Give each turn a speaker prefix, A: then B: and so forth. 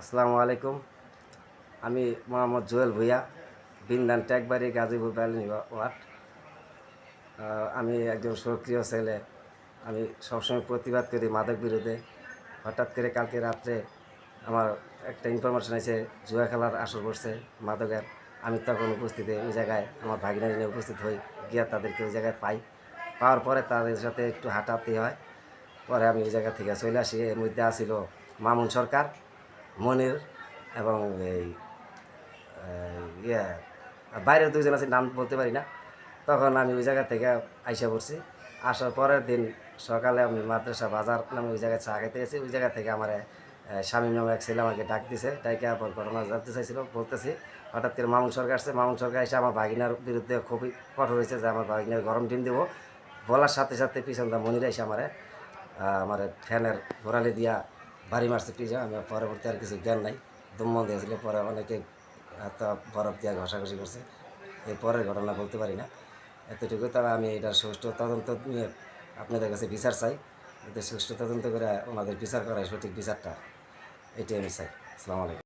A: আসসালামু আলাইকুম। আমি মোহাম্মদ জুয়েল ভুঁইয়া, বিন্দান ট্যাগবাড়ি, গাজীপুর ব্যালিনী ওয়ার্ড। আমি একজন সক্রিয় ছেলে। আমি সবসময় প্রতিবাদ করি মাদক বিরুদ্ধে। হঠাৎ করে কালকে রাত্রে আমার একটা ইনফরমেশন আছে জুয়া খেলার আসর বসছে মাদকের। আমি তখন উপস্থিত ওই জায়গায়, আমার ভাগিনা নিয়ে উপস্থিত হই, গিয়া তাদেরকে ওই জায়গায় পাই। পাওয়ার পরে তাদের সাথে একটু হাঁটাহাঁটি হয়। পরে আমি ওই জায়গা থেকে চলে আসি। এর মধ্যে আসিল মামুন সরকার, মনির এবং এই ইয়ে বাইরের দুইজন আছে, নাম বলতে পারি না। তখন আমি ওই জায়গা থেকে আইসা পড়ছি। আসার পরের দিন সকালে আমি মাদ্রাসা বাজার নামে ওই জায়গায় চা খাইতে গেছি। ওই জায়গা থেকে আমার শামীম নামে এক ছেলে আমাকে ডাক দিছে, ডাইকে পর ঘটনা জানতে চাইছিল। বলতেছি হঠাৎ করে মামুন সরকার আসছে। মামুন সরকার এসে আমার ভাগিনার বিরুদ্ধে খুবই কঠোর হয়েছে যে আমার ভাগিনার গরম ডিম দেবো। বলার সাথে সাথে পিছন দা মনিরা এসে আমার ফ্যানের গোড়ালি দিয়া বাড়ি মারছে পিজা। আমি পরবর্তী আর কিছু জ্ঞান নাই, দুম্মন দিয়েছিল। পরে অনেকে হাত বরফ দিয়ে ঘষাঘষি করছে। এর পরের ঘটনা বলতে পারি না, এতটুকু। তবে আমি এটার সুষ্ঠু তদন্ত নিয়ে আপনাদের কাছে বিচার চাই, এতে সুষ্ঠু তদন্ত করে ওনাদের বিচার করায় সঠিক বিচারটা, এটাই আমি চাই। আসসালামু আলাইকুম।